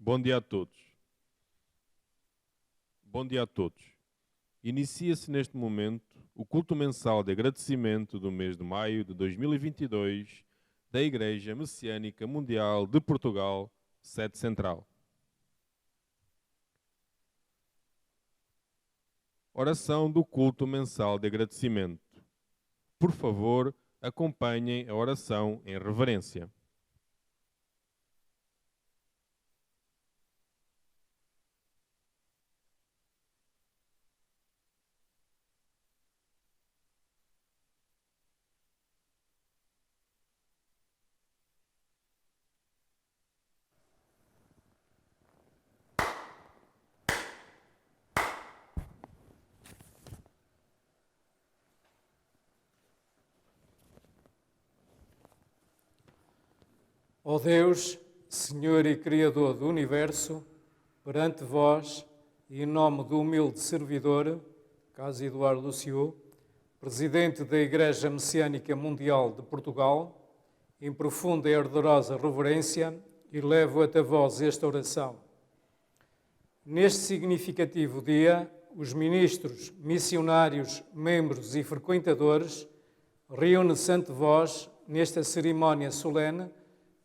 Bom dia a todos. Bom dia a todos. Inicia-se neste momento o culto mensal de agradecimento do mês de maio de 2022 da Igreja Messiânica Mundial de Portugal, sede central. Oração do culto mensal de agradecimento. Por favor, acompanhem a oração em reverência. Ó Deus, Senhor e Criador do Universo, perante vós e em nome do humilde servidor, Caso Eduardo Lucio, Presidente da Igreja Messiânica Mundial de Portugal, em profunda e ardorosa reverência, elevo até vós esta oração. Neste significativo dia, os ministros, missionários, membros e frequentadores reúnem-se ante vós nesta cerimónia solene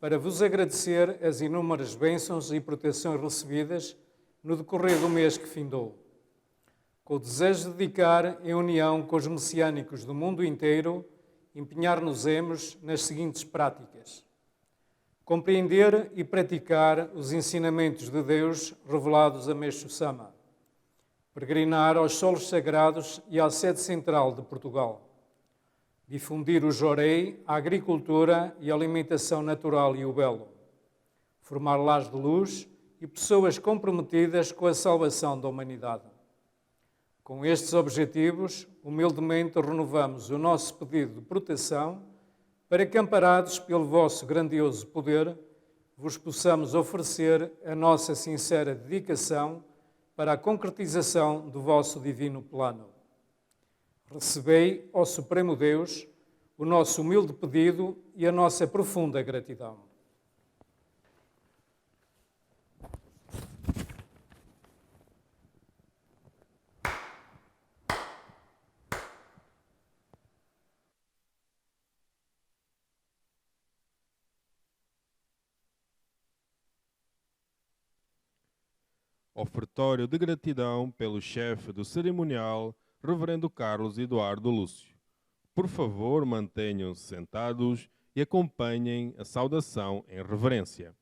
para vos agradecer as inúmeras bênçãos e proteções recebidas no decorrer do mês que findou, com o desejo de dedicar, em união com os messiânicos do mundo inteiro, empenhar-nos-emos nas seguintes práticas: compreender e praticar os ensinamentos de Deus revelados a Meixo Sama, peregrinar aos solos sagrados e à sede central de Portugal, difundir o jorei, a agricultura e a alimentação natural e o belo, formar lares de luz e pessoas comprometidas com a salvação da humanidade. Com estes objetivos, humildemente renovamos o nosso pedido de proteção para que, amparados pelo vosso grandioso poder, vos possamos oferecer a nossa sincera dedicação para a concretização do vosso divino plano. Recebei, ó Supremo Deus, o nosso humilde pedido e a nossa profunda gratidão. Ofertório de gratidão pelo chefe do cerimonial, Reverendo Carlos Eduardo Lúcio. Por favor, mantenham-se sentados e acompanhem a saudação em reverência.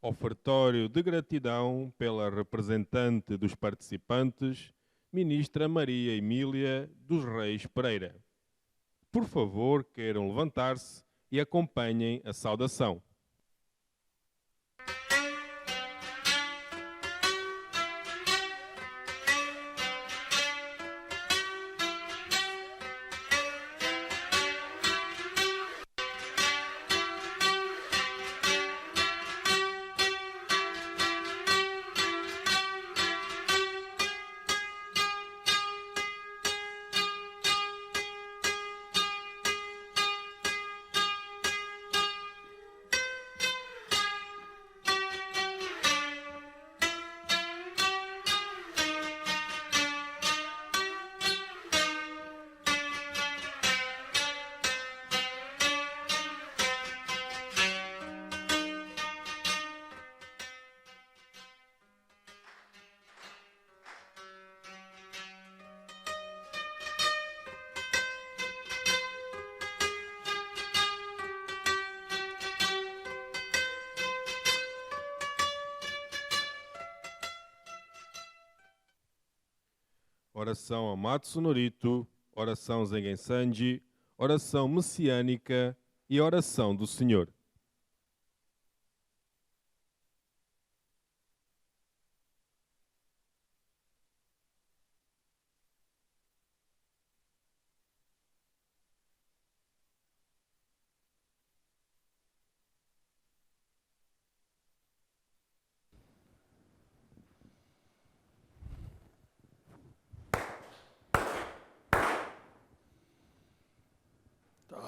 Ofertório de gratidão pela representante dos participantes, Ministra Maria Emília dos Reis Pereira. Por favor, queiram levantar-se e acompanhem a saudação. oração Amatsu Norito, oração Zengen Sanji, oração messiânica e oração do Senhor.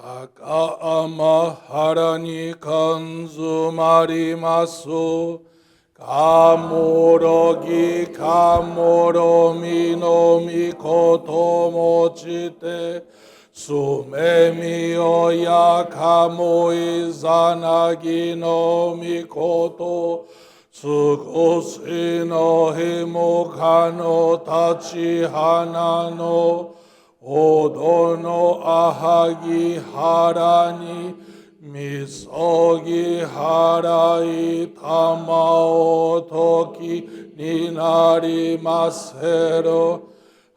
Taka'ama harani kanzumarimasu Kamorogi kamoromi no mikoto mochite Sumemi oya kamoi zanagi no mikoto Tsukushi no himoka no tachihana no Odo no ahagi harani misogi harai tamao toki ni narimaseru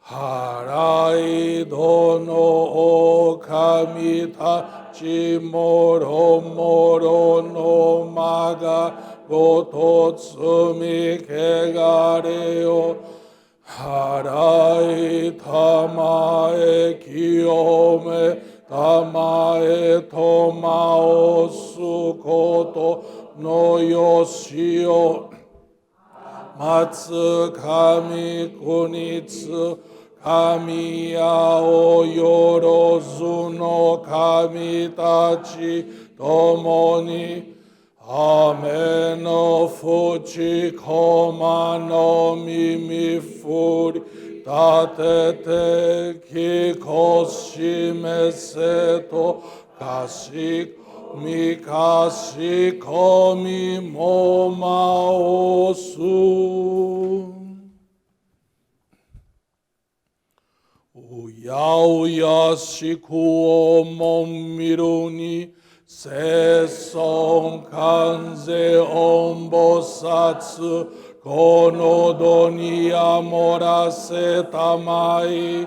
harai dono okami tachi moro moro no maga goto tsumi kegareo Harai tamae kiyome tamae tomao sukoto no yoshio matsu kami kunitsu kami yao yorozu no kami tachi tomoni Ame no fuchi koma no mimi furi tatete kikoshime seto kashi mikashi komi moma osu Uya uya shiku o momiru ni Seson kanze ombosatsu konodo ni amorase tamai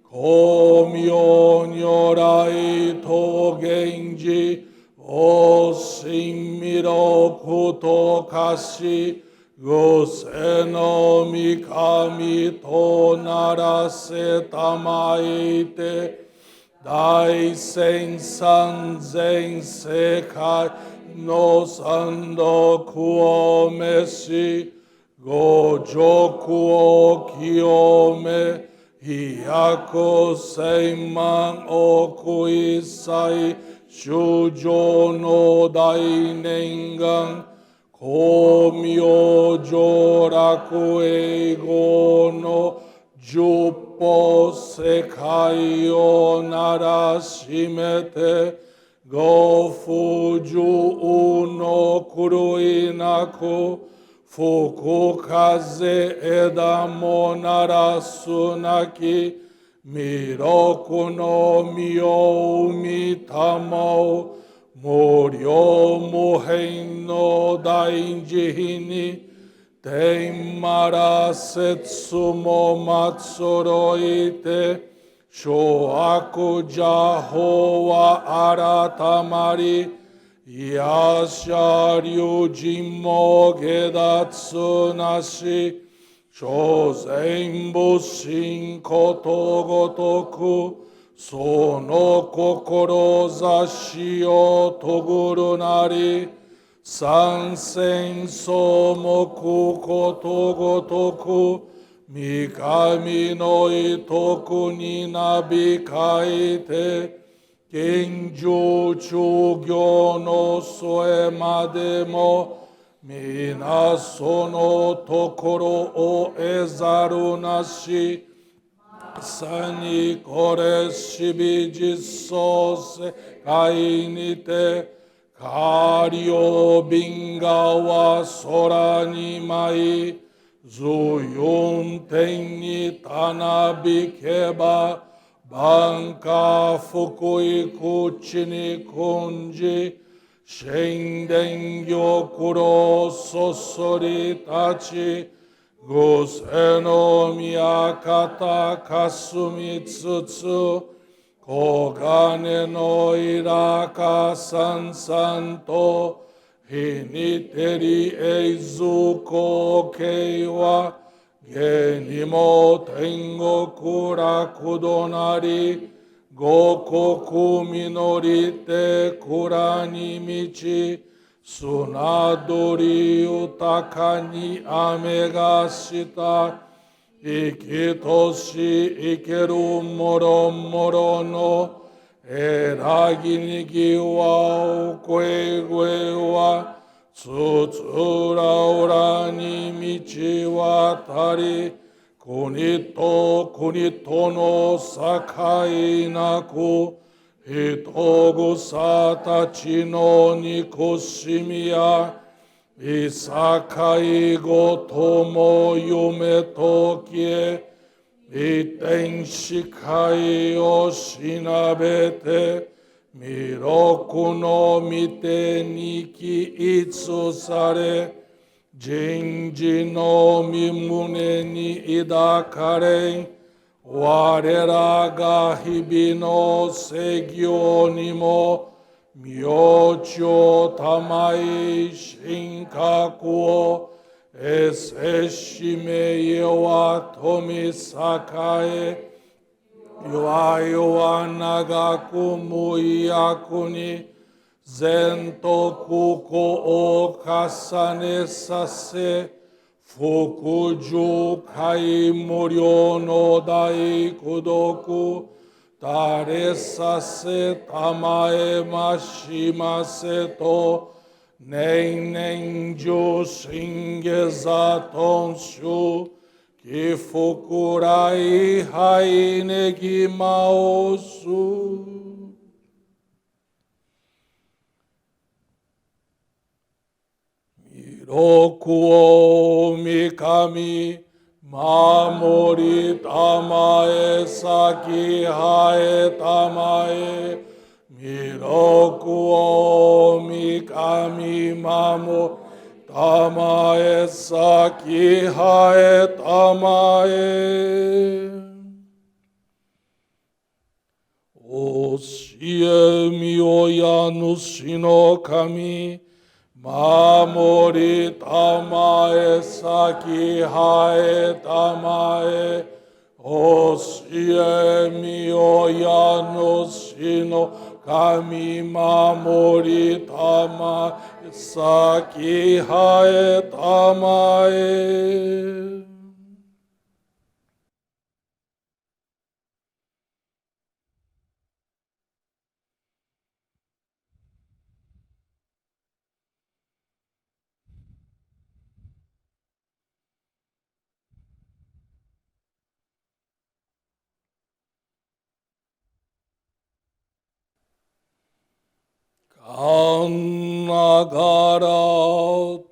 komyo nyorai to genji o shinmiro kuto kashi gose no mikami to narase tamai te Dai sen san zen sekai no sando kuo meshi gojoku o kiyome hiyako seiman oku isai shujo no dai nengan komyo joraku eigo no Juppo sekai o narashimete go fuju uno kurui naku fuku kaze edamo narasu naki miroku no mio umitamau moryo muhen no dainjihini Teimara setsumo matsoroite shoaku jaho wa aratamari yasha ryujin gedatsu nashi shozen bushin koto gotoku sono kokorozashi o toguru nari Sansen somoku koto gotoku mikami no itoku ni nabikaite genju chugyo no soe mademo mina sono tokoro o ezaru nashi sani kore shibiji sose kainite Kario binga wa sora ni mai, zuyun ten ni tanabikeba, banka fukui kuchi ni kunji, shenden gyokuro sosori tachi, Guseno miyakata kasumitsutsu, Kogane no iraka sansanto, Hiniteri eizuko keiwa, Genimo tengo kurakudonari, Gokoku minorite kurani michi, Sunadori utakani amegashita, Ikitoshi ikeru moro moro no, Eragini wa ukwe wa, Tsutsura urani michi watari, Kunito no sakai naku, Hitogu satachi no nikoshimiya, Isakai gotomo yume tokie, Iten shikai o shinabete, Miroku no mite niki itsusare, Jinji no mimune ni idakare, Warera ga hibino segyo nimo, Myocho tamai shinkakuo, Eseshime yewa tomi sakae, Yoa nagaku muiyakuni, Zento kuko o kasane sase, Fukuju kai muryo no dai kudoku, Tare sase tamae mashimase to, Nen ju shingeza tonshu, Kifukurai hai negi maosu. Mirokuo mikami, Mamori tamae saki hae tamae, Mirokuo mikami mamo tamae saki hae tamae. Oshie miyoya nushi no kami, Mamori tamae saki hae tamae, Oshie miyoya nushi no kami, Mamori tamae saki hae tamae. Kannagara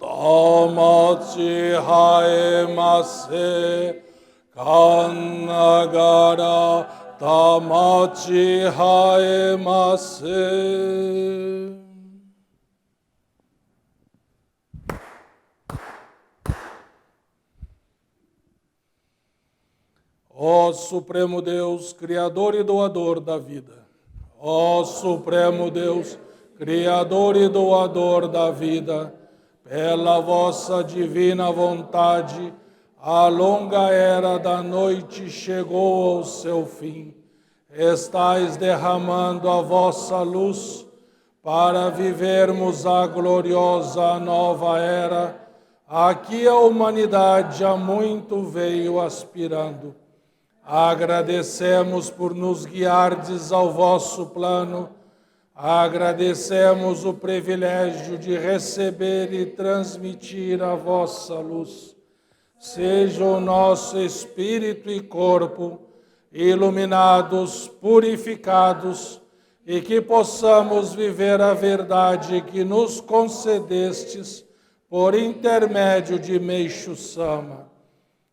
tamachi haemase, Kannagara tamachi haemase. Ó Supremo Deus, Criador e doador da vida, ó Supremo Deus, Criador e doador da vida, pela vossa divina vontade, a longa era da noite chegou ao seu fim. Estais derramando a vossa luz para vivermos a gloriosa nova era a que a humanidade há muito veio aspirando. Agradecemos por nos guiardes ao vosso plano, agradecemos o privilégio de receber e transmitir a vossa luz. Seja o nosso espírito e corpo iluminados, purificados, e que possamos viver a verdade que nos concedestes por intermédio de Meixo Sama.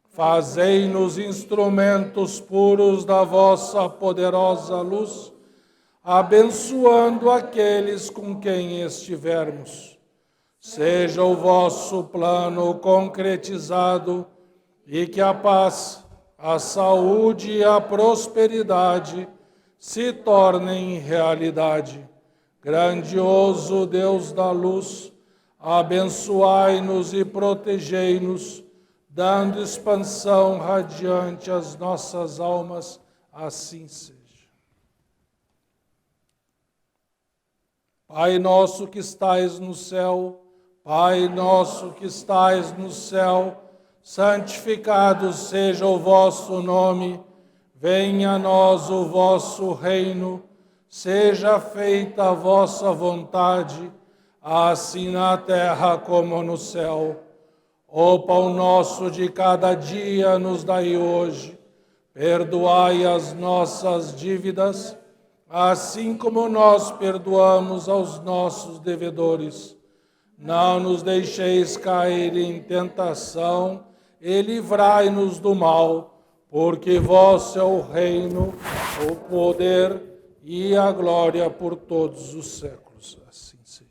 Fazei-nos instrumentos puros da vossa poderosa luz, abençoando aqueles com quem estivermos. Seja o vosso plano concretizado e que a paz, a saúde e a prosperidade se tornem realidade. Grandioso Deus da luz, abençoai-nos e protegei-nos, dando expansão radiante às nossas almas, assim seja. Pai nosso que estais no céu, Pai nosso que estais no céu, santificado seja o vosso nome, venha a nós o vosso reino, seja feita a vossa vontade, assim na terra como no céu. O pão nosso de cada dia nos dai hoje, perdoai as nossas dívidas, assim como nós perdoamos aos nossos devedores. Não nos deixeis cair em tentação, e livrai-nos do mal, porque vosso é o reino, o poder e a glória por todos os séculos. Assim seja.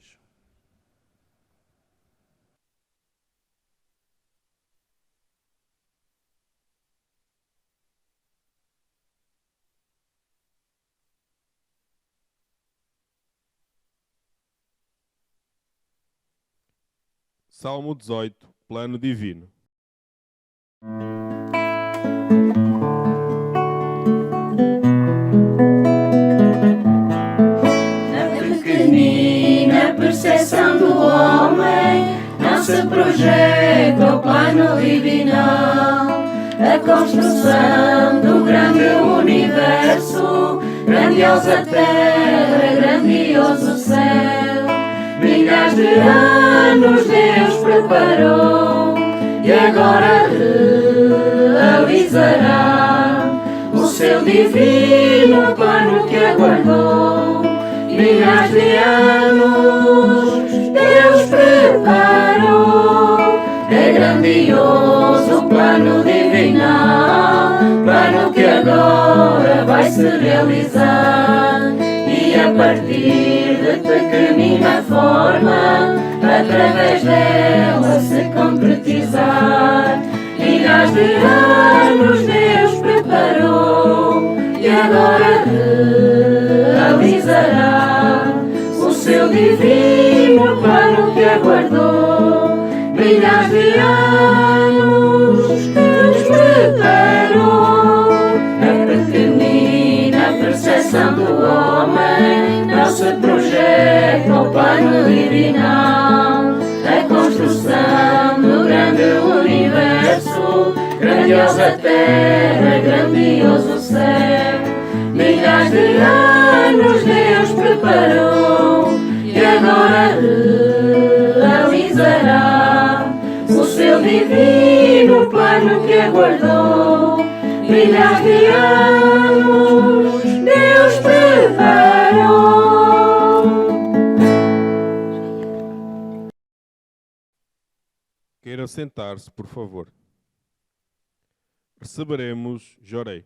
Salmo 18, Plano Divino. Na pequenina percepção do homem não se projeta o plano divinal. A construção do grande universo, grandiosa terra, grandioso céu. Milhares de anos Deus preparou e agora realizará o seu divino plano que aguardou. Milhares de anos Deus preparou, é grandioso o plano divinal, plano que agora vai se realizar. E a partir de pequenina forma, através dela se concretizar. Milhares de anos Deus preparou e agora realizará o seu divino plano que aguardou. Milhares de anos Deus preparou. A pequenina percepção do homem não se projeta o plano divinal. A construção do grande universo, grandiosa terra, grandioso céu. Milhares de anos Deus preparou e agora realizará o seu divino plano que aguardou. Milhares de anos Deus preparou. Queira sentar-se, por favor. Receberemos Jorei.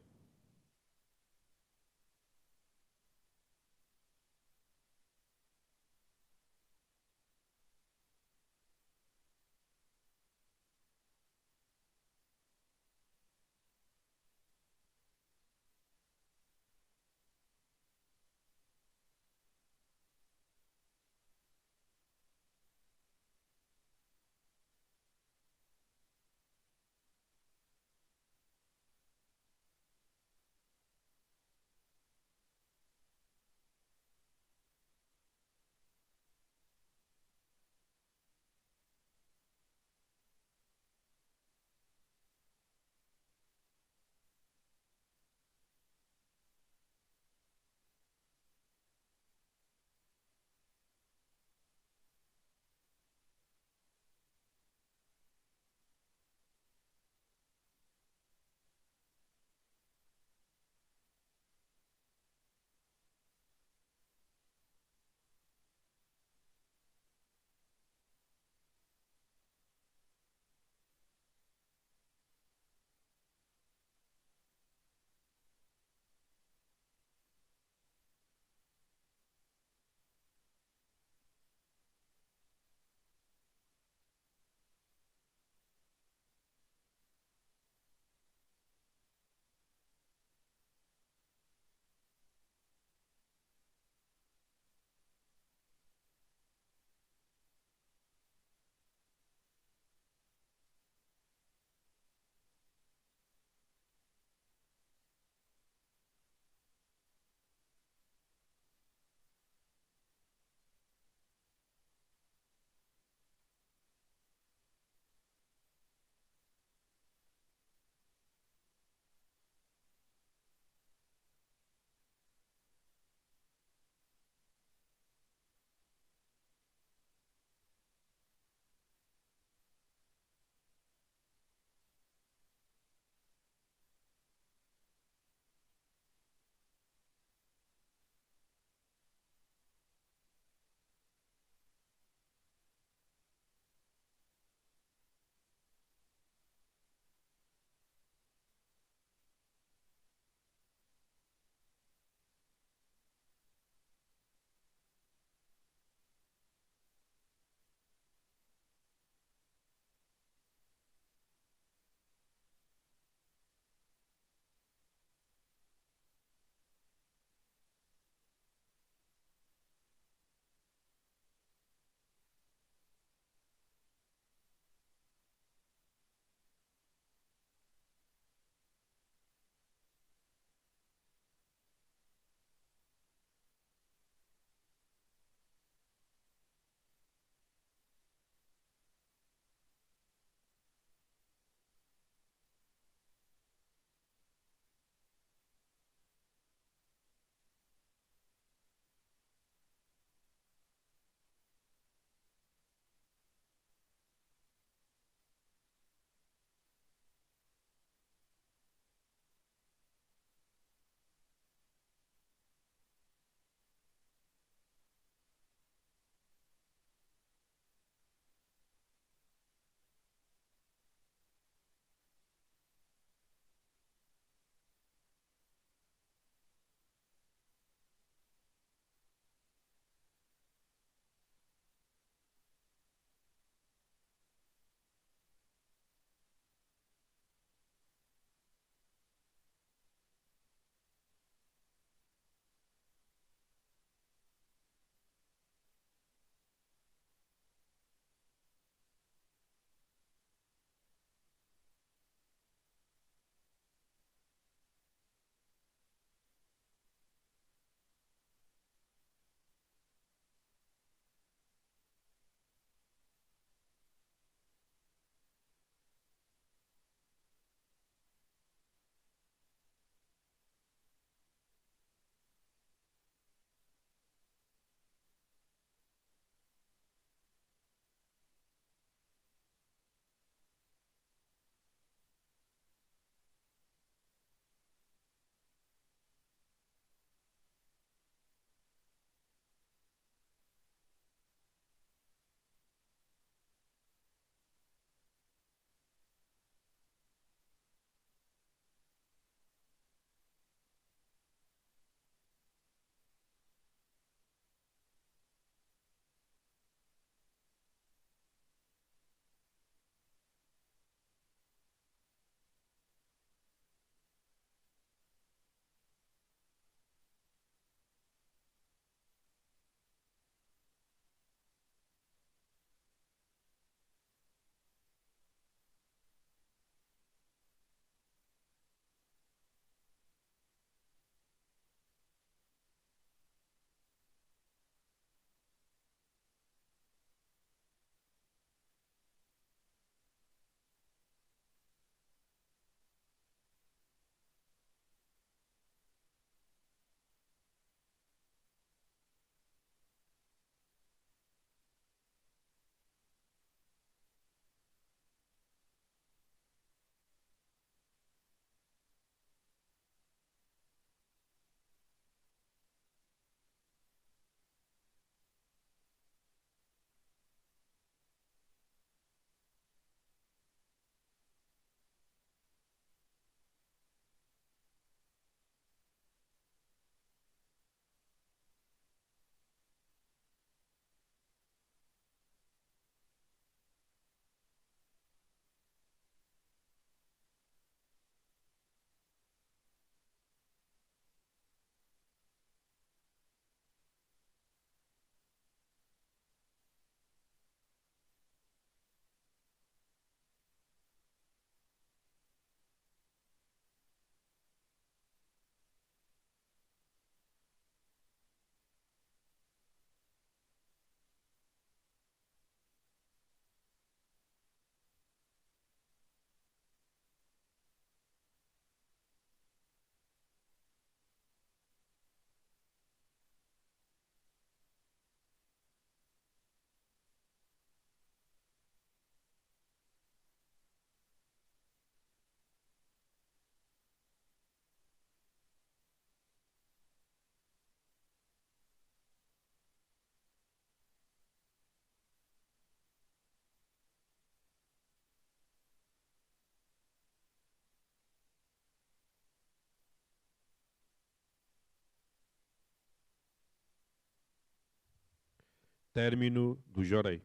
Término do Jorei.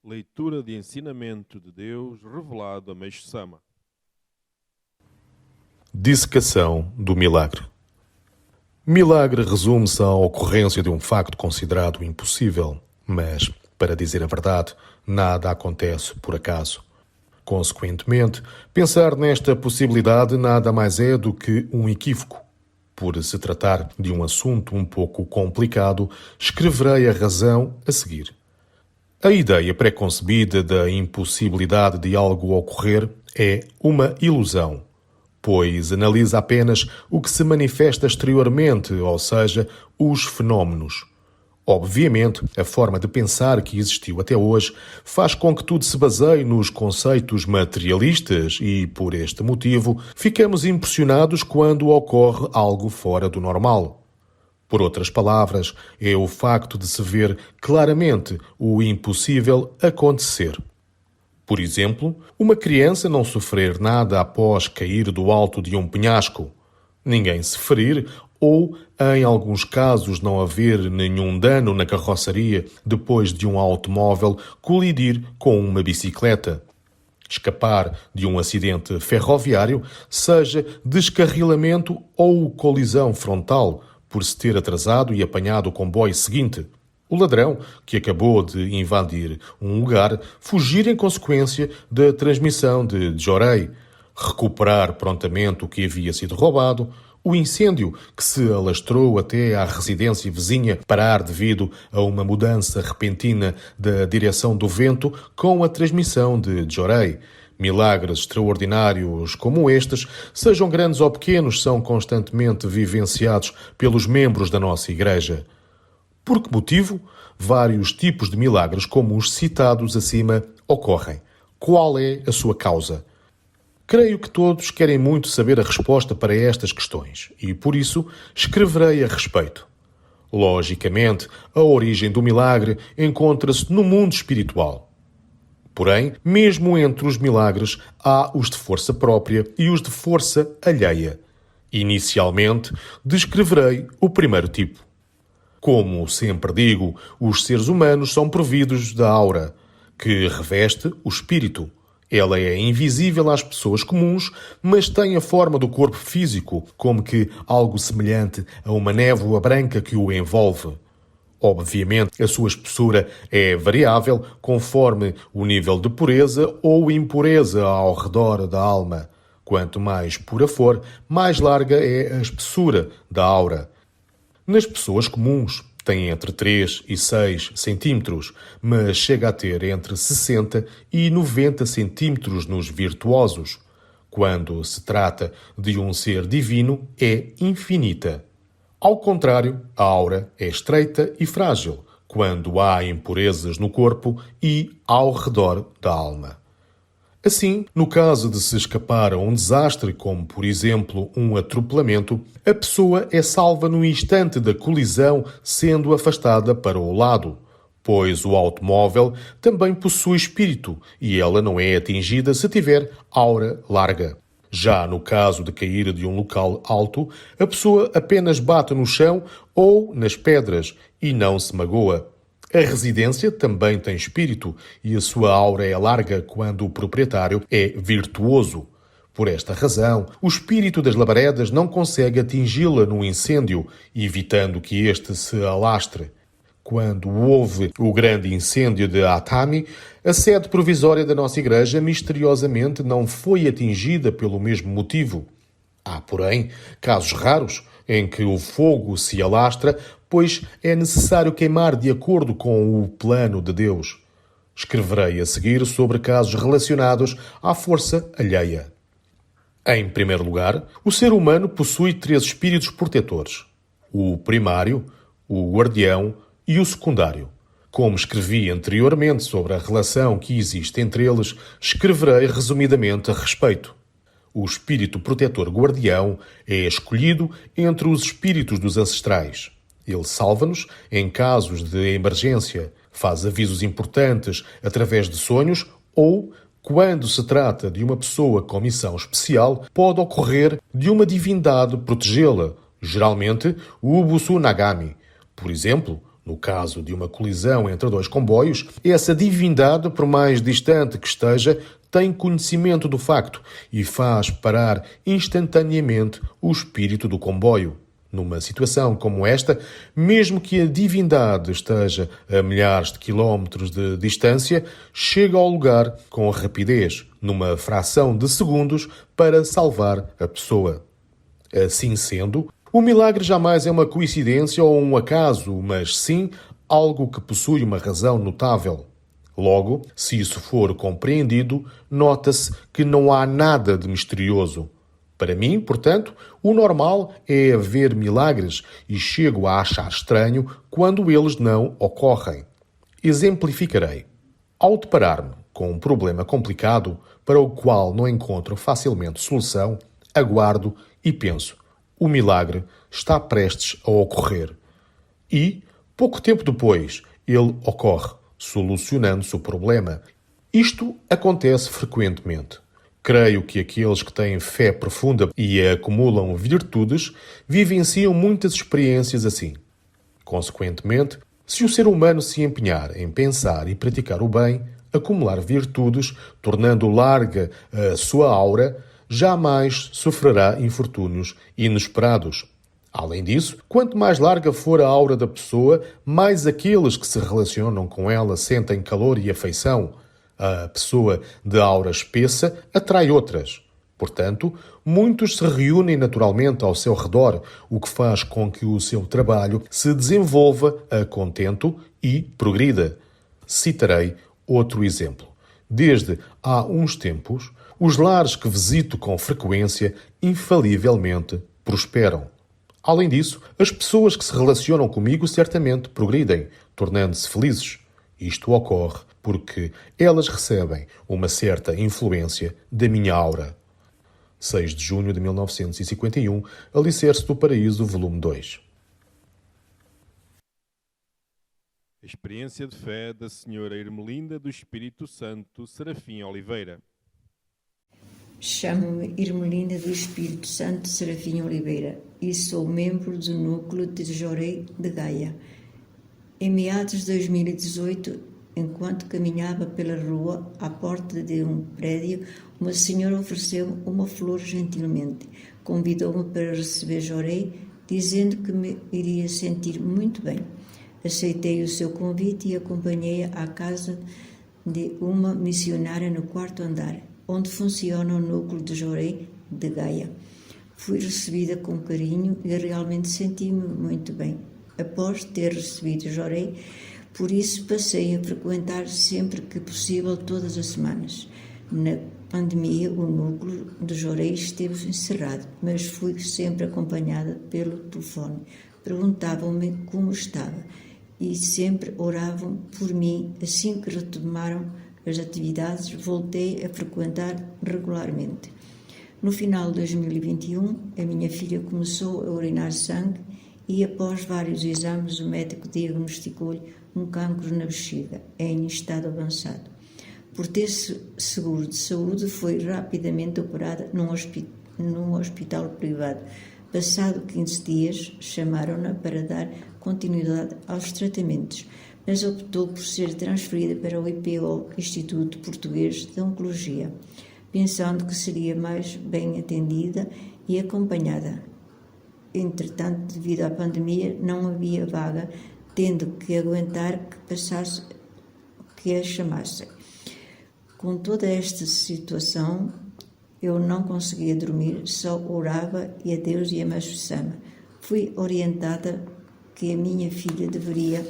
Leitura de ensinamento de Deus revelado a Meixo Sama. Dissecação do milagre. Milagre resume-se à ocorrência de um facto considerado impossível, mas, para dizer a verdade, nada acontece por acaso. Consequentemente, pensar nesta possibilidade nada mais é do que um equívoco. Por se tratar de um assunto um pouco complicado, escreverei a razão a seguir. A ideia pré-concebida da impossibilidade de algo ocorrer é uma ilusão, pois analisa apenas o que se manifesta exteriormente, ou seja, os fenómenos. Obviamente, a forma de pensar que existiu até hoje faz com que tudo se baseie nos conceitos materialistas e, por este motivo, ficamos impressionados quando ocorre algo fora do normal. Por outras palavras, é o facto de se ver claramente o impossível acontecer. Por exemplo, uma criança não sofrer nada após cair do alto de um penhasco, ninguém se ferir ou, em alguns casos, não haver nenhum dano na carroceria depois de um automóvel colidir com uma bicicleta. Escapar de um acidente ferroviário, seja descarrilamento ou colisão frontal, por se ter atrasado e apanhado o comboio seguinte. O ladrão, que acabou de invadir um lugar, fugir em consequência da transmissão de Jorei, recuperar prontamente o que havia sido roubado, o incêndio que se alastrou até à residência vizinha parar devido a uma mudança repentina da direção do vento com a transmissão de Jorei. Milagres extraordinários como estes, sejam grandes ou pequenos, são constantemente vivenciados pelos membros da nossa Igreja. Por que motivo? Vários tipos de milagres, como os citados acima, ocorrem. Qual é a sua causa? Creio que todos querem muito saber a resposta para estas questões e, por isso, escreverei a respeito. Logicamente, a origem do milagre encontra-se no mundo espiritual. Porém, mesmo entre os milagres, há os de força própria e os de força alheia. Inicialmente, descreverei o primeiro tipo. Como sempre digo, os seres humanos são providos da aura, que reveste o espírito. Ela é invisível às pessoas comuns, mas tem a forma do corpo físico, como que algo semelhante a uma névoa branca que o envolve. Obviamente, a sua espessura é variável conforme o nível de pureza ou impureza ao redor da alma. Quanto mais pura for, mais larga é a espessura da aura. Nas pessoas comuns, tem entre 3 e 6 centímetros, mas chega a ter entre 60 e 90 centímetros nos virtuosos. Quando se trata de um ser divino, é infinita. Ao contrário, a aura é estreita e frágil, quando há impurezas no corpo e ao redor da alma. Assim, no caso de se escapar a um desastre, como por exemplo um atropelamento, a pessoa é salva no instante da colisão, sendo afastada para o lado, pois o automóvel também possui espírito e ela não é atingida se tiver aura larga. Já no caso de cair de um local alto, a pessoa apenas bate no chão ou nas pedras e não se magoa. A residência também tem espírito e a sua aura é larga quando o proprietário é virtuoso. Por esta razão, o espírito das labaredas não consegue atingi-la no incêndio, evitando que este se alastre. Quando houve o grande incêndio de Atami, a sede provisória da nossa igreja misteriosamente não foi atingida pelo mesmo motivo. Há, porém, casos raros em que o fogo se alastra, pois é necessário queimar de acordo com o plano de Deus. Escreverei a seguir sobre casos relacionados à força alheia. Em primeiro lugar, o ser humano possui 3 espíritos protetores: o primário, o guardião e o secundário. Como escrevi anteriormente sobre a relação que existe entre eles, escreverei resumidamente a respeito. O espírito protetor guardião é escolhido entre os espíritos dos ancestrais. Ele salva-nos em casos de emergência, faz avisos importantes através de sonhos ou, quando se trata de uma pessoa com missão especial, pode ocorrer de uma divindade protegê-la, geralmente o Ubusu-Nagami. Por exemplo, no caso de uma colisão entre dois comboios, essa divindade, por mais distante que esteja, tem conhecimento do facto e faz parar instantaneamente o espírito do comboio. Numa situação como esta, mesmo que a divindade esteja a milhares de quilómetros de distância, chega ao lugar com rapidez, numa fração de segundos, para salvar a pessoa. Assim sendo, o milagre jamais é uma coincidência ou um acaso, mas sim algo que possui uma razão notável. Logo, se isso for compreendido, nota-se que não há nada de misterioso. Para mim, portanto, o normal é haver milagres e chego a achar estranho quando eles não ocorrem. Exemplificarei. Ao deparar-me com um problema complicado para o qual não encontro facilmente solução, aguardo e penso: o milagre está prestes a ocorrer. E, pouco tempo depois, ele ocorre, solucionando-se o problema. Isto acontece frequentemente. Creio que aqueles que têm fé profunda e acumulam virtudes vivenciam muitas experiências assim. Consequentemente, se o ser humano se empenhar em pensar e praticar o bem, acumular virtudes, tornando larga a sua aura, jamais sofrerá infortúnios inesperados. Além disso, quanto mais larga for a aura da pessoa, mais aqueles que se relacionam com ela sentem calor e afeição. A pessoa de aura espessa atrai outras. Portanto, muitos se reúnem naturalmente ao seu redor, o que faz com que o seu trabalho se desenvolva a contento e progrida. Citarei outro exemplo. Desde há uns tempos, os lares que visito com frequência infalivelmente prosperam. Além disso, as pessoas que se relacionam comigo certamente progridem, tornando-se felizes. Isto ocorre porque elas recebem uma certa influência da minha aura. 6 de junho de 1951, Alicerce do Paraíso, volume 2. A experiência de fé da Senhora Irmelinda do Espírito Santo Serafim Oliveira. Chamo-me Irmelinda do Espírito Santo Serafim Oliveira e sou membro do núcleo de Jorei de Gaia. Em meados de 2018, enquanto caminhava pela rua, à porta de um prédio, uma senhora ofereceu-me uma flor gentilmente. Convidou-me para receber Jorei, dizendo que me iria sentir muito bem. Aceitei o seu convite e acompanhei-a à casa de uma missionária no 4º andar, onde funciona o núcleo de Jorei de Gaia. Fui recebida com carinho e realmente senti-me muito bem. Após ter recebido Jorei, por isso passei a frequentar sempre que possível todas as semanas. Na pandemia, o núcleo de Jorei esteve encerrado, mas fui sempre acompanhada pelo telefone. Perguntavam-me como estava e sempre oravam por mim. Assim que retomaram as atividades, voltei a frequentar regularmente. No final de 2021, a minha filha começou a urinar sangue e, após vários exames, o médico diagnosticou-lhe um cancro na bexiga, em estado avançado. Por ter seguro de saúde, foi rapidamente operada num hospital privado. Passado 15 dias, chamaram-na para dar continuidade aos tratamentos, mas optou por ser transferida para o IPO, Instituto Português de Oncologia, pensando que seria mais bem atendida e acompanhada. Entretanto, devido à pandemia, não havia vaga, tendo que aguentar que passasse que a chamassem. Com toda esta situação, eu não conseguia dormir, só orava e a Deus e a Mestre Sama. Fui orientada que a minha filha deveria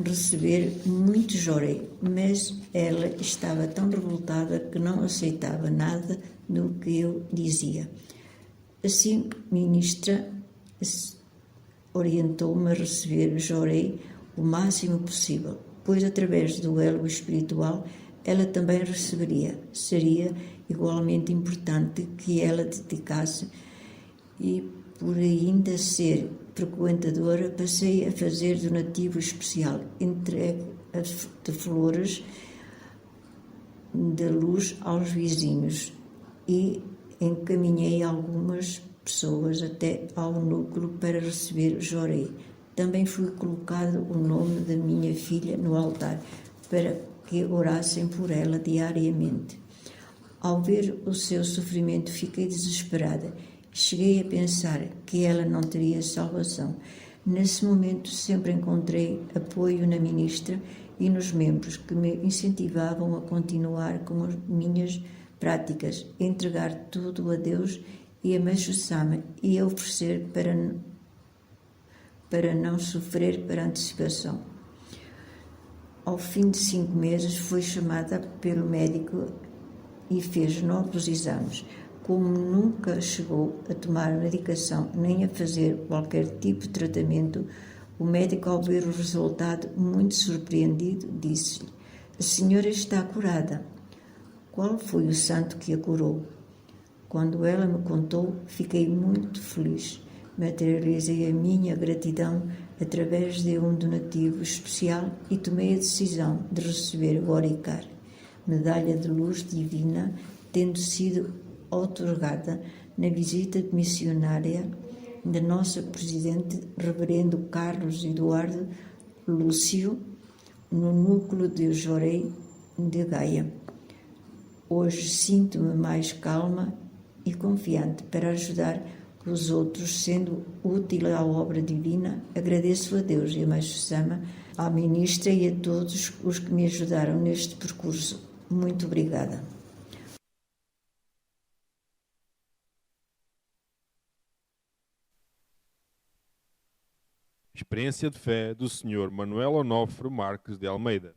receber muito Jorei, mas ela estava tão revoltada que não aceitava nada do que eu dizia. Assim, ministra orientou-me a receber Jorei o máximo possível, pois através do elo espiritual ela também receberia. Seria igualmente importante que ela dedicasse, e por ainda ser frequentadora, passei a fazer donativo especial, entregue de flores de luz aos vizinhos, e encaminhei algumas pessoas até ao núcleo para receber Jorei. Também foi colocado o nome da minha filha no altar para que orassem por ela diariamente. Ao ver o seu sofrimento, fiquei desesperada. Cheguei a pensar que ela não teria salvação. Nesse momento, sempre encontrei apoio na ministra e nos membros que me incentivavam a continuar com as minhas práticas, entregar tudo a Deus e a Meixo Sama e a oferecer para não sofrer por antecipação. Ao fim de 5 meses, foi chamada pelo médico e fez novos exames. Como nunca chegou a tomar medicação nem a fazer qualquer tipo de tratamento, o médico, ao ver o resultado, muito surpreendido, disse-lhe: "A senhora está curada." Qual foi o santo que a curou? Quando ela me contou, fiquei muito feliz. Materializei a minha gratidão através de um donativo especial e tomei a decisão de receber o Oricar, medalha de luz divina, tendo sido outorgada na visita missionária da nossa Presidente, Reverendo Carlos Eduardo Lúcio, no núcleo de Jorei de Gaia. Hoje sinto-me mais calma e confiante para ajudar os outros, sendo útil à obra divina. Agradeço a Deus e a Meixo Sama, à ministra e a todos os que me ajudaram neste percurso. Muito obrigada. Experiência de fé do Sr. Manuel Onofre Marques de Almeida.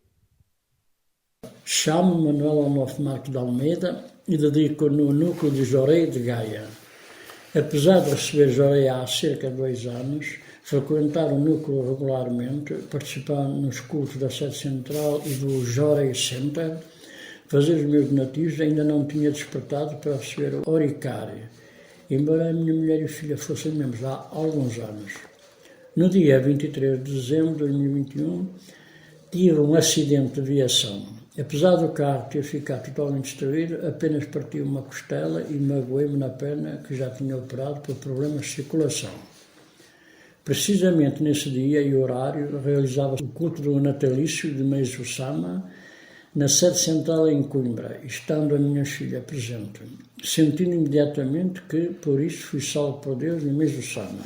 Chamo-me Manuel Onofre Marques de Almeida e dedico no núcleo de Jorei de Gaia. Apesar de receber Jorei há cerca de 2 anos, frequentar o núcleo regularmente, participar nos cultos da sede central e do Jorei Center, fazer os meus donativos, ainda não tinha despertado para receber o Oricário, embora a minha mulher e filha fossem membros há alguns anos. No dia 23 de dezembro de 2021, tive um acidente de aviação. Apesar do carro ter ficado totalmente destruído, apenas partiu uma costela e magoei-me na perna, que já tinha operado por problemas de circulação. Precisamente nesse dia e horário, realizava-se o culto do natalício de Meixo Sama, na sede central em Coimbra, estando a minha filha presente, sentindo imediatamente que, por isso, fui salvo por Deus e Meixo Sama.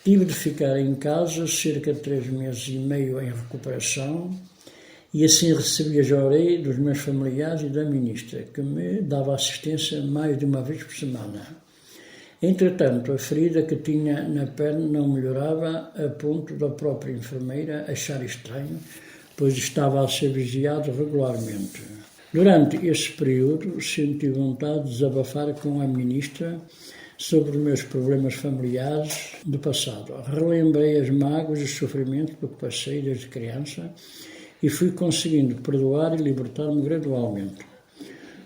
Tive de ficar em casa cerca de 3 meses e meio em recuperação e assim recebi a Jorei dos meus familiares e da ministra, que me dava assistência mais de uma vez por semana. Entretanto, a ferida que tinha na perna não melhorava, a ponto da própria enfermeira achar estranho, pois estava a ser vigiado regularmente. Durante esse período, senti vontade de desabafar com a ministra sobre os meus problemas familiares do passado. Relembrei as mágoas e os sofrimentos por que passei desde criança e fui conseguindo perdoar e libertar-me gradualmente.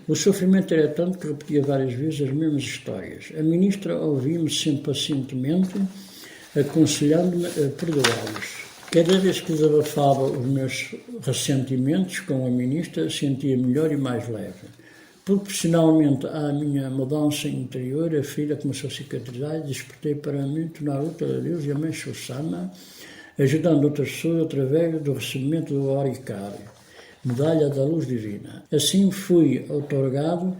O sofrimento era tanto que repetia várias vezes as mesmas histórias. A ministra ouvia-me sempre pacientemente, aconselhando-me a perdoá-los. Cada vez que desabafava os meus ressentimentos com a ministra, sentia melhor e mais leve. Proporcionalmente à minha mudança interior, a ferida começou a cicatrizar e despertei para mim tornar útil a Deus e a Meixo Sama, ajudando outras pessoas através do recebimento do Oricário, medalha da luz divina. Assim fui outorgado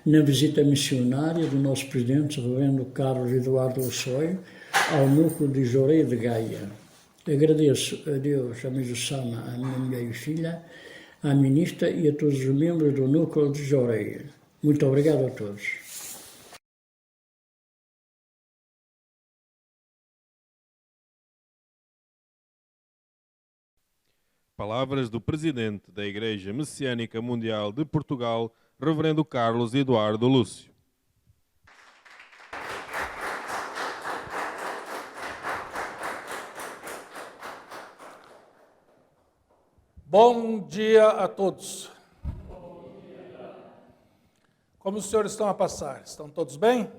na visita missionária do nosso presidente, Reverendo Carlos Eduardo Lúcio, ao núcleo de Jorei de Gaia. Agradeço a Deus, a Meixo Sama, a minha mulher e filha, à ministra e a todos os membros do núcleo de Jorei. Muito obrigado a todos. Palavras do Presidente da Igreja Messiânica Mundial de Portugal, Reverendo Carlos Eduardo Lúcio. Bom dia a todos. Como os senhores estão a passar? Estão todos bem?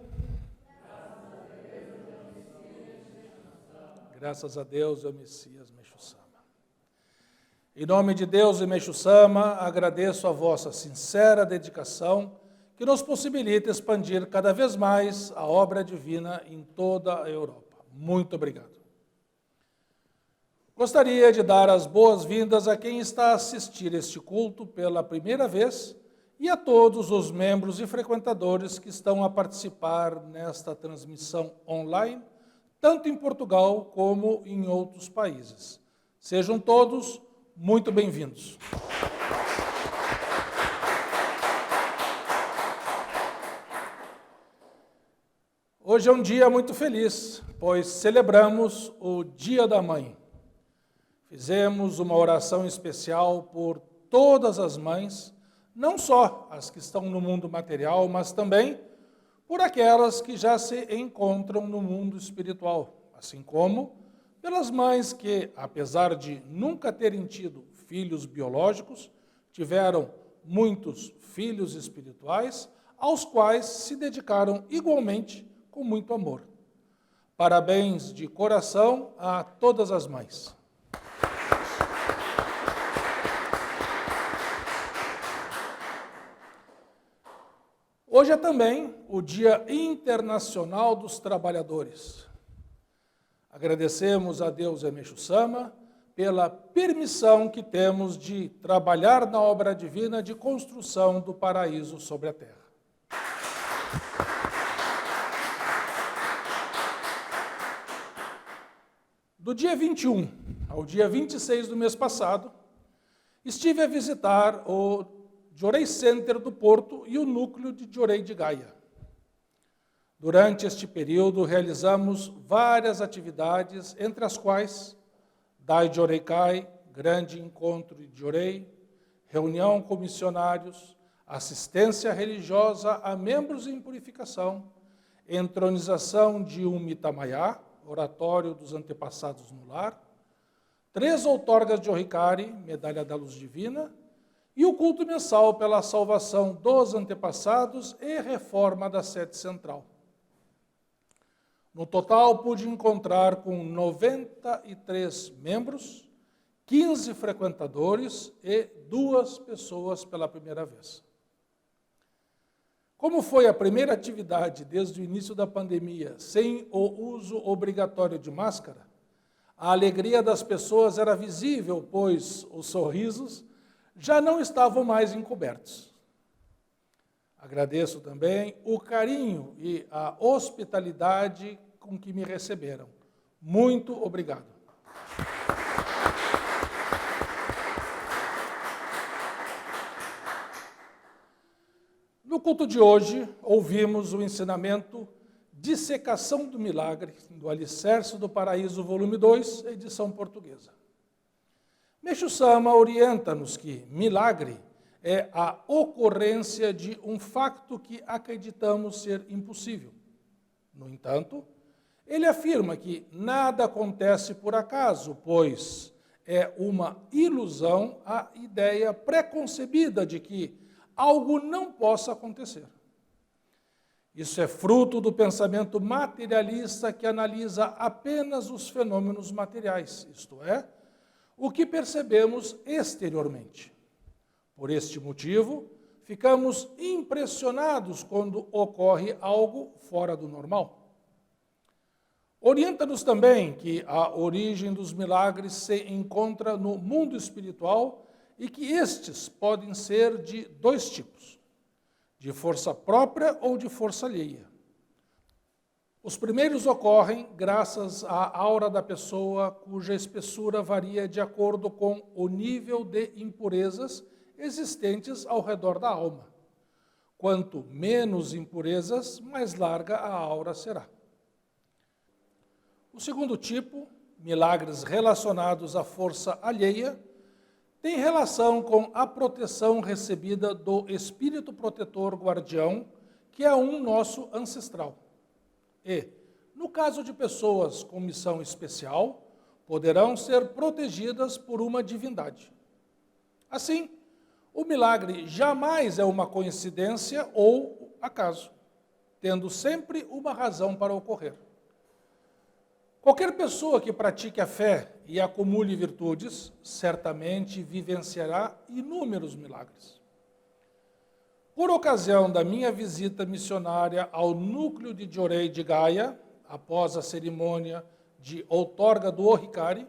Graças a Deus, eu Messias Meixo Sama. Em nome de Deus e Meixo Sama, agradeço a vossa sincera dedicação que nos possibilita expandir cada vez mais a obra divina em toda a Europa. Muito obrigado. Gostaria de dar as boas-vindas a quem está a assistir este culto pela primeira vez e a todos os membros e frequentadores que estão a participar nesta transmissão online, tanto em Portugal como em outros países. Sejam todos muito bem-vindos. Hoje é um dia muito feliz, pois celebramos o Dia da Mãe. Fizemos uma oração especial por todas as mães, não só as que estão no mundo material, mas também por aquelas que já se encontram no mundo espiritual, assim como pelas mães que, apesar de nunca terem tido filhos biológicos, tiveram muitos filhos espirituais, aos quais se dedicaram igualmente com muito amor. Parabéns de coração a todas as mães. Hoje é também o Dia Internacional dos Trabalhadores. Agradecemos a Deus e Meixo Sama pela permissão que temos de trabalhar na obra divina de construção do paraíso sobre a terra. Do dia 21 ao dia 26 do mês passado, estive a visitar o Jorei Center do Porto e o núcleo de Jorei de Gaia. Durante este período, realizamos várias atividades, entre as quais Dai Jorei Kai, Grande Encontro de Jorei, reunião com missionários, assistência religiosa a membros em purificação, entronização de um Mitamayá, oratório dos antepassados no lar, 3 outorgas de Ohikari, medalha da luz divina, e o culto mensal pela salvação dos antepassados e reforma da sede central. No total, pude encontrar com 93 membros, 15 frequentadores e 2 pessoas pela primeira vez. Como foi a primeira atividade desde o início da pandemia, sem o uso obrigatório de máscara, a alegria das pessoas era visível, pois os sorrisos já não estavam mais encobertos. Agradeço também o carinho e a hospitalidade com que me receberam. Muito obrigado. No culto de hoje, ouvimos o ensinamento Dissecação do Milagre, do Alicerce do Paraíso, volume 2, edição portuguesa. Meixo Sama orienta-nos que milagre é a ocorrência de um facto que acreditamos ser impossível. No entanto, ele afirma que nada acontece por acaso, pois é uma ilusão a ideia preconcebida de que algo não possa acontecer. Isso é fruto do pensamento materialista que analisa apenas os fenômenos materiais, isto é, o que percebemos exteriormente. Por este motivo, ficamos impressionados quando ocorre algo fora do normal. Orienta-nos também que a origem dos milagres se encontra no mundo espiritual e que estes podem ser de 2 tipos, de força própria ou de força alheia. Os primeiros ocorrem graças à aura da pessoa, cuja espessura varia de acordo com o nível de impurezas existentes ao redor da alma. Quanto menos impurezas, mais larga a aura será. O segundo tipo, milagres relacionados à força alheia, tem relação com a proteção recebida do espírito protetor guardião, que é um nosso ancestral. E, no caso de pessoas com missão especial, poderão ser protegidas por uma divindade. Assim, O milagre jamais é uma coincidência ou acaso, tendo sempre uma razão para ocorrer. Qualquer pessoa que pratique a fé e acumule virtudes, certamente vivenciará inúmeros milagres. Por ocasião da minha visita missionária ao núcleo de Jorei de Gaia, após a cerimônia de outorga do Ohikari,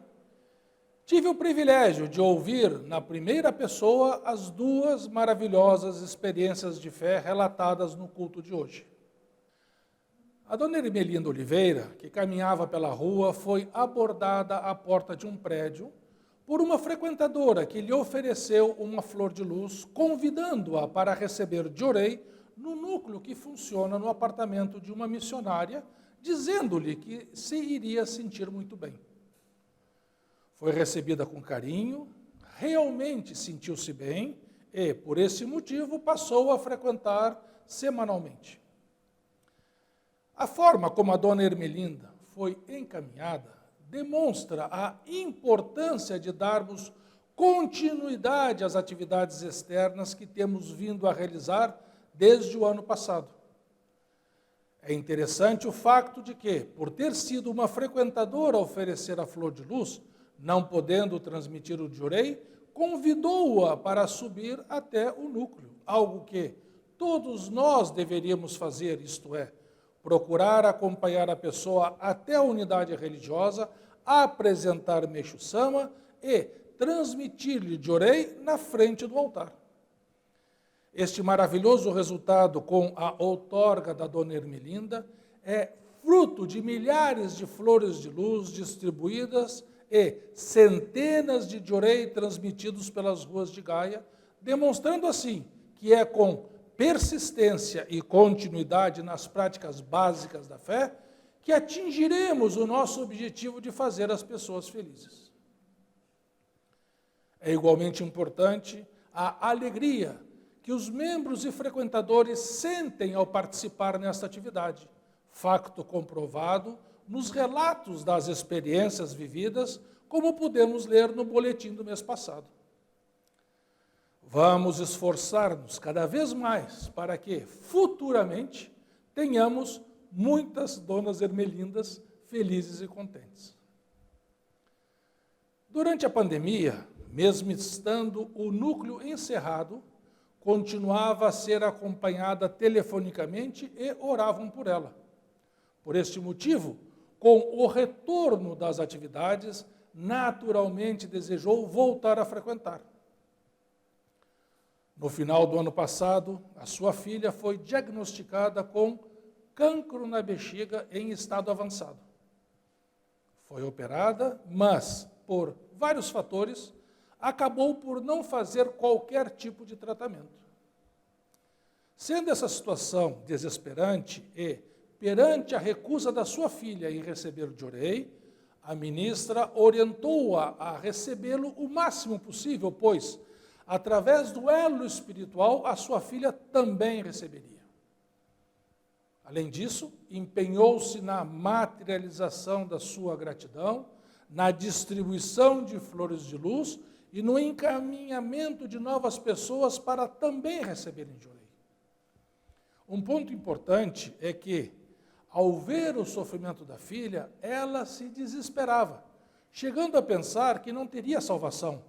tive o privilégio de ouvir, na primeira pessoa, as duas maravilhosas experiências de fé relatadas no culto de hoje. A dona Ermelinda Oliveira, que caminhava pela rua, foi abordada à porta de um prédio por uma frequentadora que lhe ofereceu uma flor de luz, convidando-a para receber Jorei no núcleo que funciona no apartamento de uma missionária, dizendo-lhe que se iria sentir muito bem. Foi recebida com carinho, realmente sentiu-se bem e, por esse motivo, passou a frequentar semanalmente. A forma como a dona Ermelinda foi encaminhada demonstra a importância de darmos continuidade às atividades externas que temos vindo a realizar desde o ano passado. É interessante o fato de que, por ter sido uma frequentadora a oferecer a flor de luz, não podendo transmitir o Jorei, convidou-a para subir até o núcleo, algo que todos nós deveríamos fazer, isto é, procurar acompanhar a pessoa até a unidade religiosa, apresentar Meixo Sama e transmitir-lhe Jorei na frente do altar. Este maravilhoso resultado com a outorga da dona Ermelinda é fruto de milhares de flores de luz distribuídas e centenas de Jorei transmitidos pelas ruas de Gaia, demonstrando assim que é com persistência e continuidade nas práticas básicas da fé que atingiremos o nosso objetivo de fazer as pessoas felizes. É igualmente importante a alegria que os membros e frequentadores sentem ao participar nesta atividade, facto comprovado nos relatos das experiências vividas, como pudemos ler no boletim do mês passado. Vamos esforçar-nos cada vez mais para que, futuramente, tenhamos muitas donas Ermelindas felizes e contentes. Durante a pandemia, mesmo estando o núcleo encerrado, continuava a ser acompanhada telefonicamente e oravam por ela. Por este motivo, com o retorno das atividades, naturalmente desejou voltar a frequentar. No final do ano passado, a sua filha foi diagnosticada com cancro na bexiga em estado avançado. Foi operada, mas, por vários fatores, acabou por não fazer qualquer tipo de tratamento. Sendo essa situação desesperante e, perante a recusa da sua filha em receber o Jorei, a ministra orientou-a a recebê-lo o máximo possível, pois, através do elo espiritual, a sua filha também receberia. Além disso, empenhou-se na materialização da sua gratidão, na distribuição de flores de luz e no encaminhamento de novas pessoas para também receberem Jorei. Um ponto importante é que, ao ver o sofrimento da filha, ela se desesperava, chegando a pensar que não teria salvação.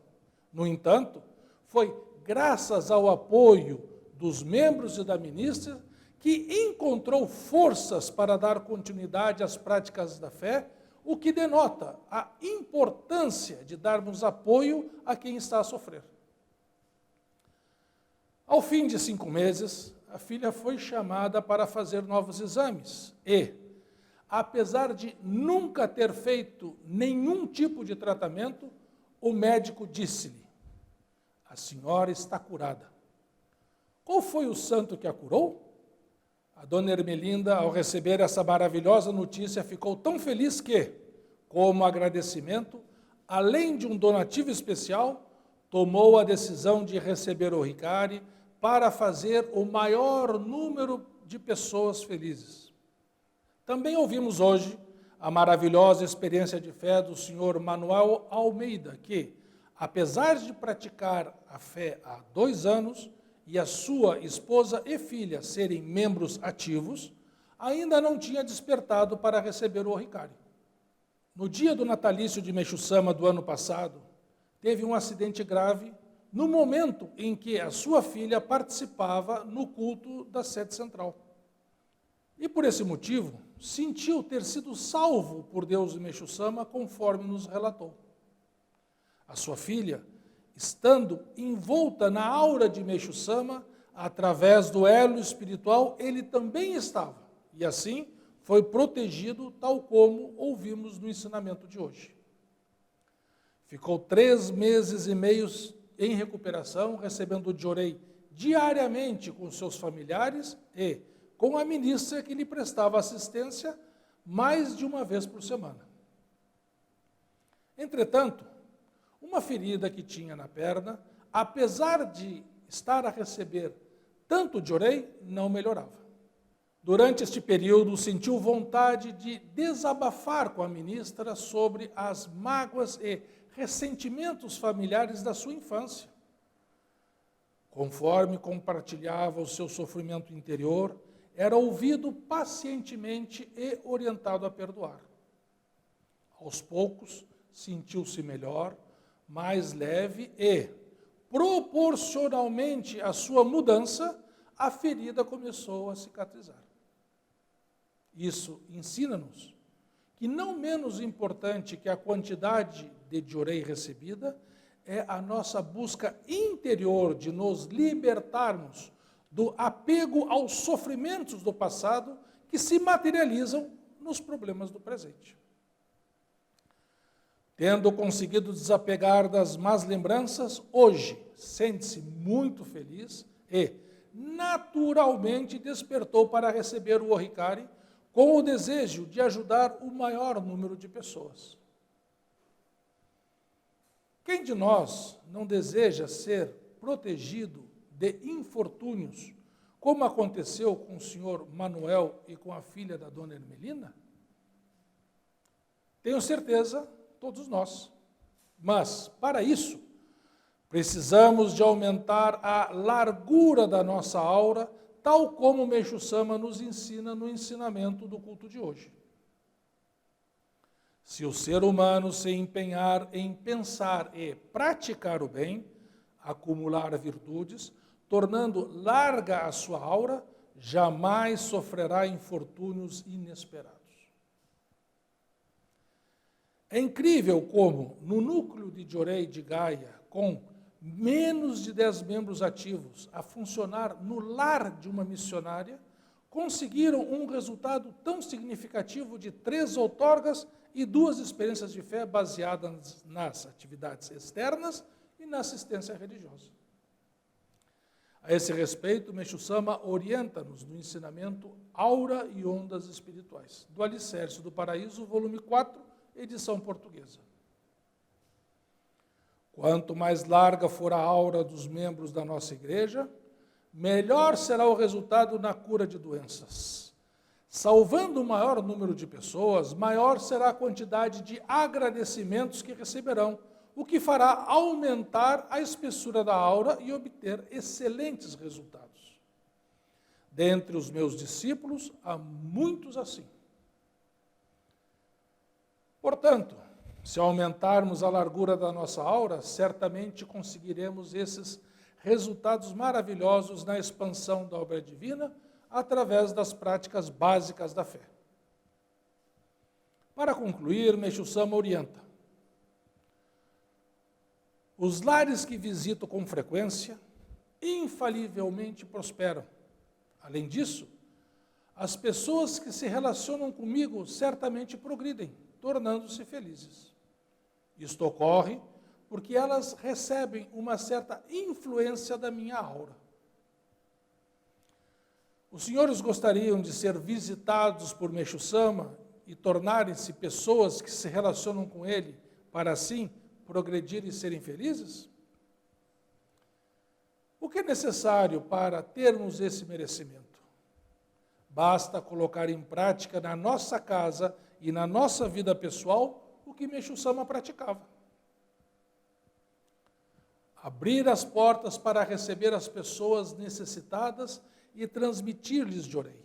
No entanto, foi graças ao apoio dos membros e da ministra que encontrou forças para dar continuidade às práticas da fé, o que denota a importância de darmos apoio a quem está a sofrer. Ao fim de 5 meses, a filha foi chamada para fazer novos exames e, apesar de nunca ter feito nenhum tipo de tratamento, o médico disse-lhe: "A senhora está curada." Qual foi o santo que a curou? A dona Ermelinda, ao receber essa maravilhosa notícia, ficou tão feliz que, como agradecimento, além de um donativo especial, tomou a decisão de receber o Ohikari para fazer o maior número de pessoas felizes. Também ouvimos hoje a maravilhosa experiência de fé do senhor Manuel Almeida, que, apesar de praticar a fé há 2 anos e a sua esposa e filha serem membros ativos, ainda não tinha despertado para receber o Ohikari. No dia do natalício de Meixo Sama do ano passado, teve um acidente grave no momento em que a sua filha participava no culto da sede central. E por esse motivo, sentiu ter sido salvo por Deus e Meixo Sama, conforme nos relatou. A sua filha, estando envolta na aura de Meixo Sama, através do elo espiritual, ele também estava. E assim foi protegido, tal como ouvimos no ensinamento de hoje. Ficou 3 meses e meio em recuperação, recebendo o jorei diariamente com seus familiares e com a ministra que lhe prestava assistência mais de uma vez por semana. Entretanto, uma ferida que tinha na perna, apesar de estar a receber tanto jorei, não melhorava. Durante este período, sentiu vontade de desabafar com a ministra sobre as mágoas e ressentimentos familiares da sua infância. Conforme compartilhava o seu sofrimento interior, era ouvido pacientemente e orientado a perdoar. Aos poucos, sentiu-se melhor, mais leve e, proporcionalmente à sua mudança, a ferida começou a cicatrizar. Isso ensina-nos que não menos importante que a quantidade de jorei recebida é a nossa busca interior de nos libertarmos do apego aos sofrimentos do passado que se materializam nos problemas do presente. Tendo conseguido desapegar das más lembranças, hoje sente-se muito feliz e, naturalmente, despertou para receber o Ohikari com o desejo de ajudar o maior número de pessoas. Quem de nós não deseja ser protegido de infortúnios, como aconteceu com o senhor Manuel e com a filha da dona Ermelina? Tenho certeza, todos nós. Mas, para isso, precisamos de aumentar a largura da nossa aura, tal como o Meixo Sama nos ensina no ensinamento do culto de hoje. Se o ser humano se empenhar em pensar e praticar o bem, acumular virtudes, tornando larga a sua aura, jamais sofrerá infortúnios inesperados. É incrível como, no núcleo de jorei de Gaia, com menos de 10 membros ativos a funcionar no lar de uma missionária, conseguiram um resultado tão significativo de 3 outorgas e 2 experiências de fé baseadas nas atividades externas e na assistência religiosa. A esse respeito, Meixo Sama orienta-nos no ensinamento Aura e Ondas Espirituais, do Alicerce do Paraíso, volume 4, edição portuguesa. Quanto mais larga for a aura dos membros da nossa igreja, melhor será o resultado na cura de doenças. Salvando o maior número de pessoas, maior será a quantidade de agradecimentos que receberão, o que fará aumentar a espessura da aura e obter excelentes resultados. Dentre os meus discípulos, há muitos assim. Portanto, se aumentarmos a largura da nossa aura, certamente conseguiremos esses resultados maravilhosos na expansão da obra divina, através das práticas básicas da fé. Para concluir, Meixo Sama orienta: os lares que visito com frequência infalivelmente prosperam. Além disso, as pessoas que se relacionam comigo certamente progridem, tornando-se felizes. Isto ocorre porque elas recebem uma certa influência da minha aura. Os senhores gostariam de ser visitados por Meixo Sama e tornarem-se pessoas que se relacionam com ele, para assim progredir e serem felizes? O que é necessário para termos esse merecimento? Basta colocar em prática na nossa casa e na nossa vida pessoal o que Meixo Sama praticava. abrir as portas para receber as pessoas necessitadas e transmitir-lhes Jorei.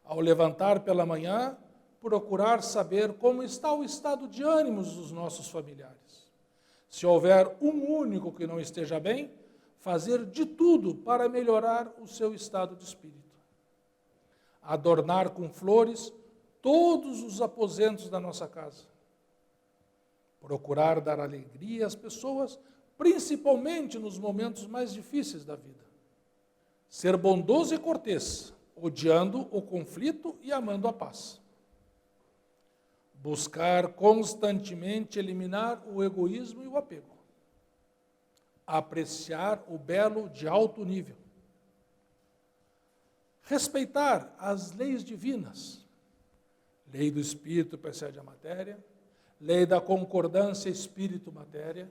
Ao levantar pela manhã, procurar saber como está o estado de ânimos dos nossos familiares. Se houver um único que não esteja bem, fazer de tudo para melhorar o seu estado de espírito. Adornar com flores todos os aposentos da nossa casa. Procurar dar alegria às pessoas, principalmente nos momentos mais difíceis da vida. Ser bondoso e cortês, odiando o conflito e amando a paz. Buscar constantemente eliminar o egoísmo e o apego. Apreciar o belo de alto nível. Respeitar as leis divinas. Lei do espírito precede a matéria, lei da concordância espírito-matéria,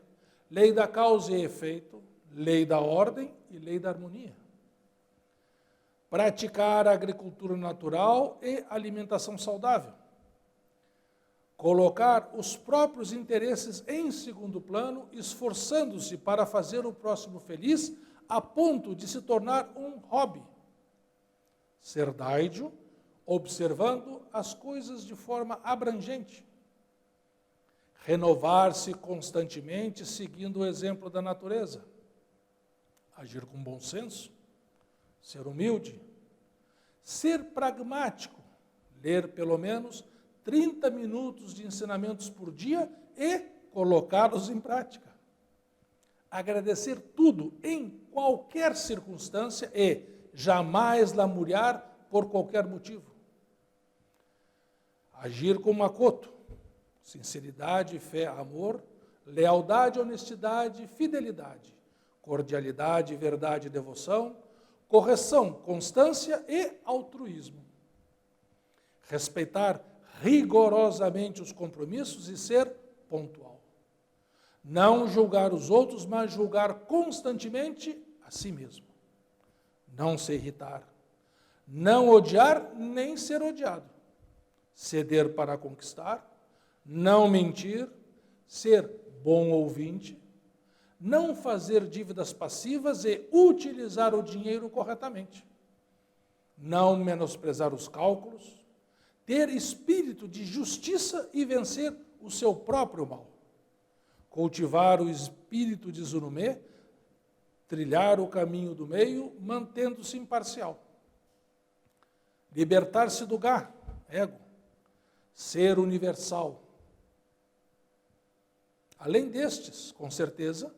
lei da causa e efeito, lei da ordem e lei da harmonia. Praticar a agricultura natural e alimentação saudável. Colocar os próprios interesses em segundo plano, esforçando-se para fazer o próximo feliz, a ponto de se tornar um hobby. Ser dáidio, observando as coisas de forma abrangente. Renovar-se constantemente, seguindo o exemplo da natureza. Agir com bom senso. Ser humilde. Ser pragmático. Ler pelo menos 30 minutos de ensinamentos por dia e colocá-los em prática. Agradecer tudo, em qualquer circunstância e jamais lamuriar por qualquer motivo. Agir com makoto, sinceridade, fé, amor, lealdade, honestidade, fidelidade, cordialidade, verdade e devoção, correção, constância e altruísmo. Respeitar rigorosamente os compromissos e ser pontual. Não julgar os outros, mas julgar constantemente a si mesmo. Não se irritar. Não odiar, nem ser odiado. Ceder para conquistar. Não mentir. Ser bom ouvinte. Não fazer dívidas passivas e utilizar o dinheiro corretamente. Não menosprezar os cálculos. Ter espírito de justiça e vencer o seu próprio mal. Cultivar o espírito de Zunumê, trilhar o caminho do meio, mantendo-se imparcial. Libertar-se do Gá, ego. Ser universal. Além destes, com certeza,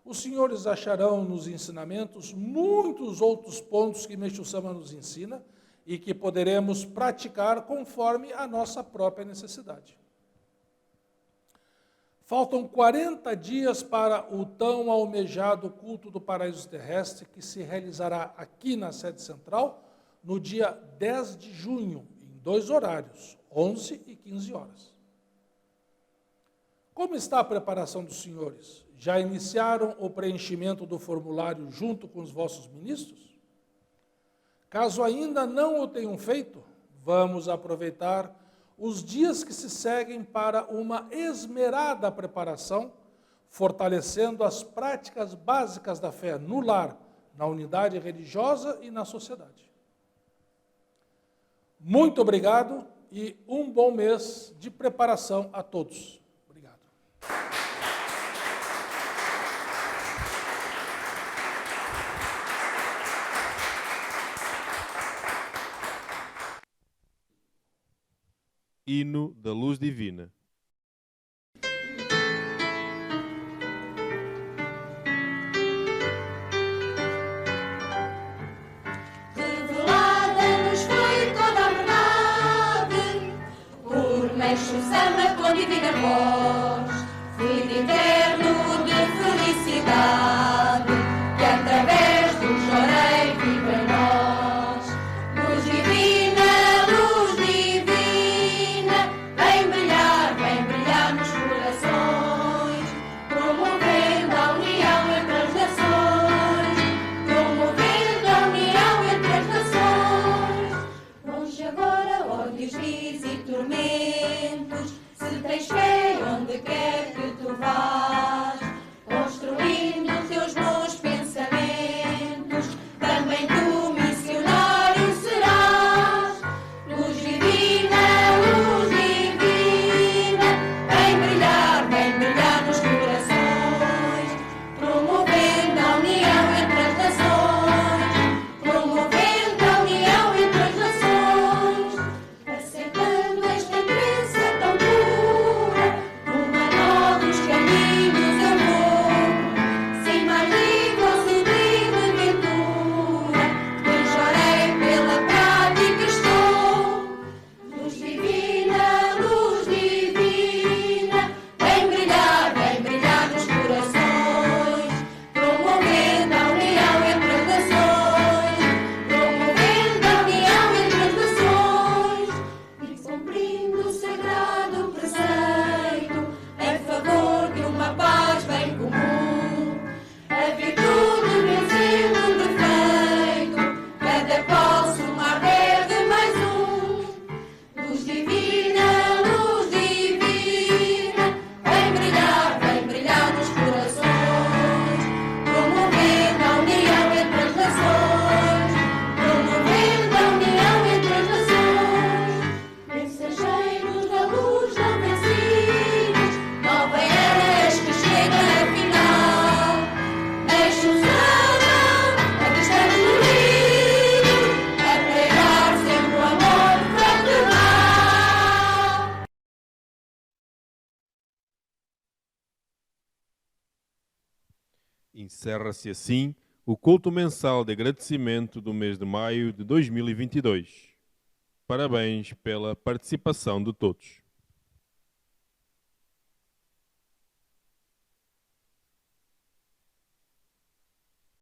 os senhores acharão nos ensinamentos muitos outros pontos que Meixo Sama nos ensina e que poderemos praticar conforme a nossa própria necessidade. Faltam 40 dias para o tão almejado culto do paraíso terrestre, que se realizará aqui na sede central, no dia 10 de junho, em 2 horários, 11 e 15 horas. Como está a preparação dos senhores? Já iniciaram o preenchimento do formulário junto com os vossos ministros? Caso ainda não o tenham feito, vamos aproveitar os dias que se seguem para uma esmerada preparação, fortalecendo as práticas básicas da fé no lar, na unidade religiosa e na sociedade. Muito obrigado e um bom mês de preparação a todos. Obrigado. Hino da Luz Divina. Revelada-nos foi toda a verdade, por Meixo Sama com divina voz, fluido eterno de felicidade, que através do Jorei vive em nós. Luz divina, vem brilhar nos corações, promovendo a união entre as nações, promovendo a união entre as nações. Longe agora ódios, ris e tormentos, se tens fé onde quer que tu vás, Encerra-se assim o culto mensal de agradecimento do mês de maio de 2022. Parabéns pela participação de todos.